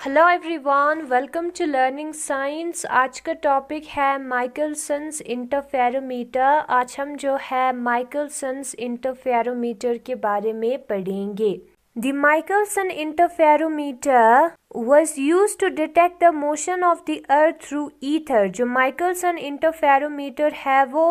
Hello everyone, welcome to learning science. आज का topic है माइकलसन्स इंटरफेरोमीटर। आज हम जो है माइकलसन्स इंटरफेरोमीटर के बारे में पढ़ेंगे। The Michelson interferometer was used to detect the motion of the earth through ether। जो माइकलसन इंटरफेरोमीटर है वो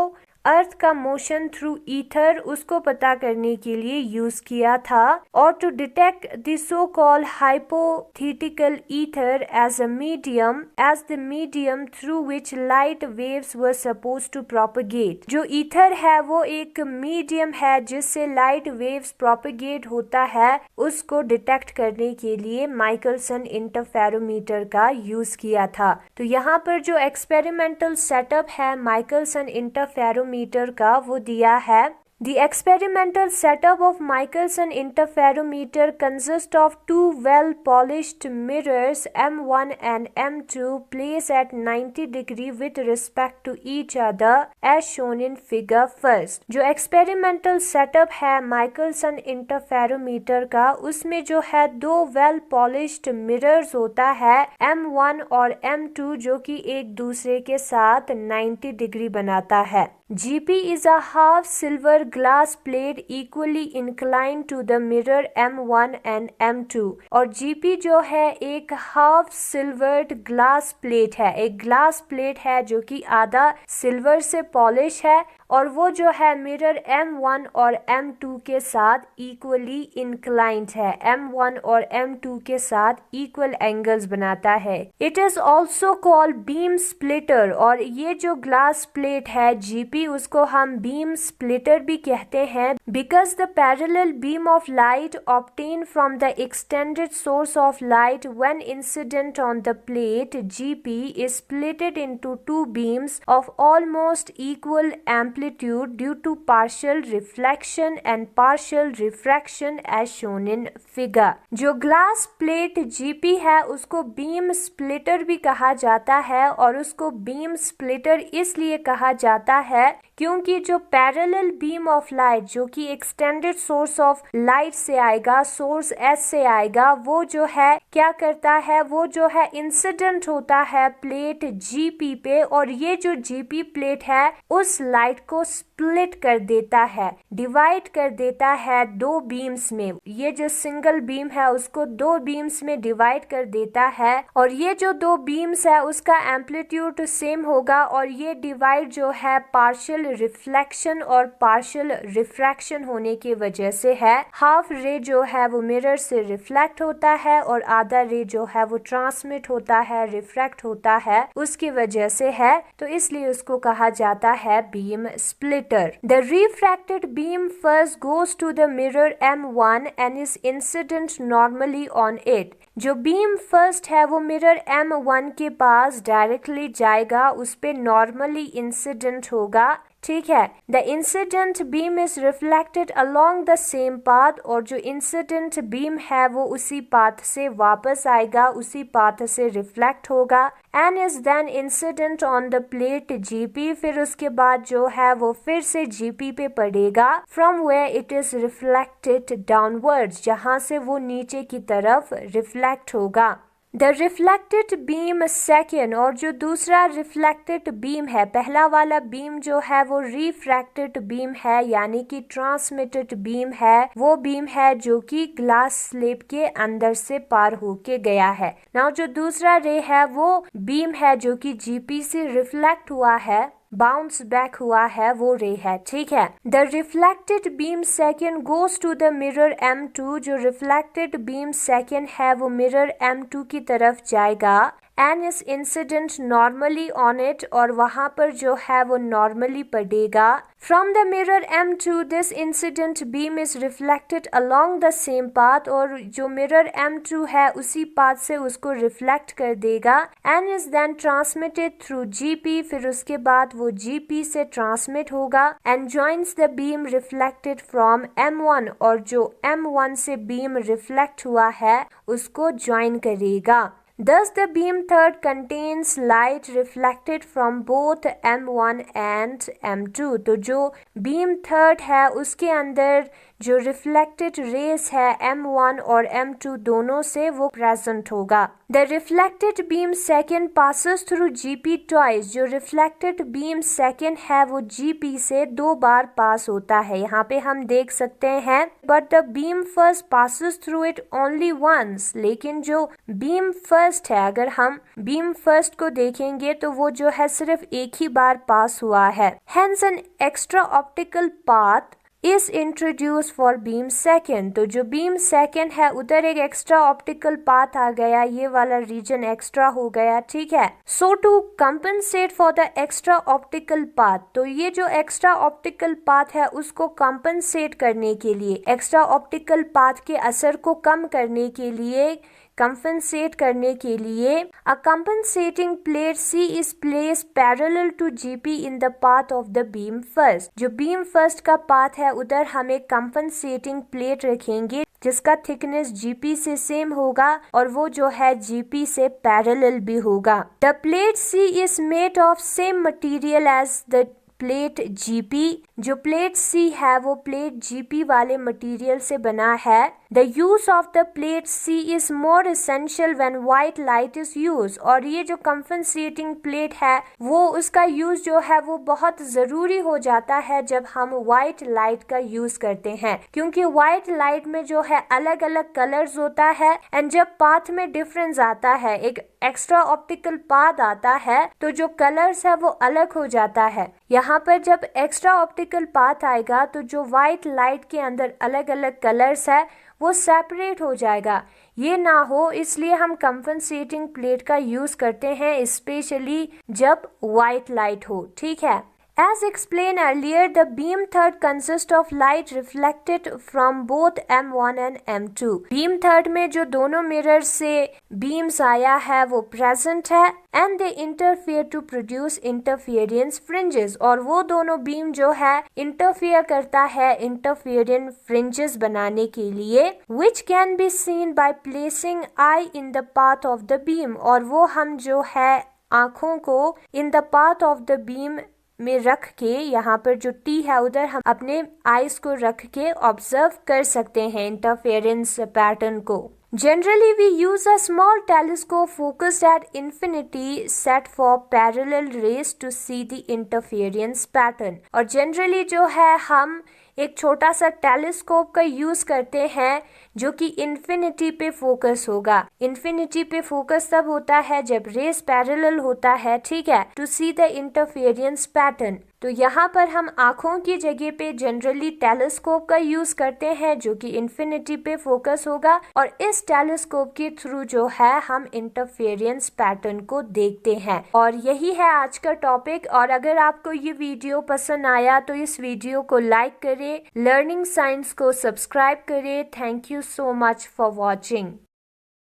अर्थ का मोशन थ्रू ईथर उसको पता करने के लिए यूज किया था, और to detect the so called hypothetical ether as the medium through which light waves were suppose to propagate. जो ईथर है वो एक मीडियम है जिससे लाइट वेव्स प्रोपगेट होता है, उसको डिटेक्ट करने के लिए माइकलसन इंटरफेरोमीटर का यूज किया था। तो यहाँ पर जो एक्सपेरिमेंटल सेटअप है माइकलसन इंटरफेरोमीटर का वो दिया है। The experimental setup of Michelson interferometer consists of two well-polished mirrors M1 and M2 placed at 90 degree with respect to each other as shown in figure first। जो experimental setup है Michelson interferometer का, उसमें जो है दो well-polished mirrors होता है M1 और M2 जो कि एक दूसरे के साथ 90 डिग्री बनाता है। GP is a half silver glass plate equally inclined to the mirror M1 and M2। और GP जो है एक हाफ सिल्वर्ड ग्लास प्लेट है, एक ग्लास प्लेट है जो कि आधा सिल्वर से पॉलिश है, और वो जो है मिरर M1 और M2 के साथ इक्वली इंक्लाइंड है, M1 और M2 के साथ इक्वल एंगल्स बनाता है। It is also called beam splitter. और ये जो ग्लास प्लेट है GP उसको हम बीम स्प्लिटर भी कहते हैं, because the parallel beam of light obtain from the extended source of light when incident on the plate GP is splitted into two beams of almost equal amplitude due to partial reflection and partial refraction as shown in figure। जो glass plate GP है उसको beam splitter भी कहा जाता है, और उसको beam splitter इसलिए कहा जाता है क्योंकि जो पैरेलल बीम ऑफ लाइट जो कि एक्सटेंडेड सोर्स ऑफ लाइट से आएगा, सोर्स S से आएगा, वो जो है क्या करता है, वो जो है इंसिडेंट होता है प्लेट GP पे, और ये जो GP प्लेट है उस लाइट को स्प्लिट कर देता है, डिवाइड कर देता है दो बीम्स में। ये जो सिंगल बीम है उसको दो बीम्स में डिवाइड कर देता है, और ये जो दो बीम्स है उसका एम्पलीट्यूड सेम होगा, और ये डिवाइड जो है पार्शियल रिफ्लेक्शन और पार्शियल रिफ्रैक्शन होने की वजह से है। हाफ रे जो है वो मिरर से रिफ्लेक्ट होता है, और आधा रे जो है वो ट्रांसमिट होता है, रिफ्रैक्ट होता है, उसकी वजह से है, तो इसलिए उसको कहा जाता है beam splitter. The refracted beam first goes to the mirror M1 and is incident normally on it. जो बीम फर्स्ट है वो मिरर M1 के पास डायरेक्टली जाएगा, उस पे नॉर्मली इंसिडेंट होगा, ठीक है। The incident beam is reflected along the same path, और जो इंसिडेंट बीम है वो उसी पाथ से वापस आएगा, उसी पाथ से रिफ्लेक्ट होगा, and is then incident on the plate GP। फिर उसके बाद जो है वो फिर से GP पे पड़ेगा, from where it is reflected downwards, जहां से वो नीचे की तरफ रिफ्लेक्ट होगा। द रिफ्लेक्टेड बीम सेकेंड, और जो दूसरा रिफ्लेक्टेड बीम है, पहला वाला बीम जो है वो रिफ्रैक्टेड बीम है यानी कि ट्रांसमिटेड बीम है, वो बीम है जो कि ग्लास स्लेब के अंदर से पार होके गया है। नाउ जो दूसरा रे है वो बीम है जो कि GP से रिफ्लेक्ट हुआ है, बाउंस बैक हुआ है, वो रे है, ठीक है। The reflected beam second goes to the mirror M2। जो रिफ्लेक्टेड बीम सेकेंड है वो मिरर M2 की तरफ जाएगा, and is incident normally on it, और वहां पर जो है वो नॉर्मली पड़ेगा। From the mirror M2 this incident beam is reflected along the same path, और जो मिरर M2 है उसी पाथ से उसको रिफ्लेक्ट कर देगा, and is then transmitted through GP। फिर उसके बाद वो GP से ट्रांसमिट होगा, and joins the beam reflected from M1, और जो M1 से बीम रिफ्लेक्ट हुआ है उसको ज्वाइन करेगा। Thus the beam third contains light reflected from both M1 and M2। तो जो beam third है उसके अंदर जो रिफ्लेक्टेड रेस है M1 और M2 दोनों से वो प्रेजेंट होगा। The reflected beam second passes through GP twice. जो रिफ्लेक्टेड बीम सेकेंड है वो GP से 2 बार पास होता है। यहाँ पे हम देख सकते हैं but the beam first passes through it only once. लेकिन जो बीम फर्स्ट है, अगर हम बीम फर्स्ट को देखेंगे तो वो जो है सिर्फ एक ही बार पास हुआ है। Hence an extra optical path is introduce for beam second. तो जो बीम सेकेंड है उधर एक एक्स्ट्रा ऑप्टिकल पाथ आ गया, ये वाला रीजन एक्स्ट्रा हो गया, ठीक है। So to compensate for the extra optical path, तो ये जो एक्स्ट्रा ऑप्टिकल पाथ है उसको कंपनसेट करने के लिए, एक्स्ट्रा ऑप्टिकल पाथ के असर को कम करने के लिए, कंपनसेट करने के लिए, a compensating plate C is placed parallel to GP in the path of the beam first। जो बीम फर्स्ट का पाथ है उधर हम एक कंपनसेटिंग प्लेट रखेंगे जिसका थिकनेस GP से सेम होगा और वो जो है GP से पैरेलल भी होगा। The plate C is made of same material as the plate GP। जो प्लेट C है वो प्लेट GP वाले मटेरियल से बना है। The use of the plate C is more essential when white light is use. और ये जो कंपनसेटिंग प्लेट है वो उसका यूज जो है वो बहुत जरूरी हो जाता है जब हम व्हाइट लाइट का यूज करते हैं, क्योंकि व्हाइट लाइट में जो है अलग अलग कलर्स होता है एंड जब पाथ में डिफरेंस आता है, एक एक्स्ट्रा ऑप्टिकल पाथ आता है, तो जो कलर्स है वो अलग हो जाता है। यहाँ पर जब एक्स्ट्रा ऑप्टिकल पाथ आएगा तो जो व्हाइट लाइट के अंदर अलग अलग कलर्स है वो सेपरेट हो जाएगा। ये ना हो इसलिए हम कंपनसेटिंग प्लेट का यूज करते हैं, स्पेशली जब व्हाइट लाइट हो, ठीक है। As explained earlier, the beam third consists of light reflected from both M1 and M2। beam third में जो दोनों मिरर से beams आया है वो present है and they interfere to produce interference fringes। और वो दोनों beam जो है interfere करता है interference fringes बनाने के लिए, which can be seen by placing eye in the path of the beam। और वो हम जो है आँखों को in the path of the beam में रख के, यहाँ पर जो T है उधर हम अपने आईज को रख के ऑब्जर्व कर सकते हैं इंटरफेरेंस पैटर्न को। Generally we use a small telescope focused at infinity set for parallel rays to see the interference pattern। और generally जो है हम एक छोटा सा टेलीस्कोप का यूज करते हैं जो कि इन्फिनिटी पे फोकस होगा। इन्फिनिटी पे फोकस तब होता है जब रेस पैरेलल होता है, ठीक है, to see the interference pattern. तो यहाँ पर हम आँखों की जगह पे जनरली टेलीस्कोप का यूज करते हैं जो कि इन्फिनिटी पे फोकस होगा और इस टेलीस्कोप के थ्रू जो है हम इंटरफेरेंस पैटर्न को देखते हैं। और यही है आज का टॉपिक। और अगर आपको ये वीडियो पसंद आया तो इस वीडियो को लाइक करें, लर्निंग साइंस को सब्सक्राइब करें। Thank you so much for watching।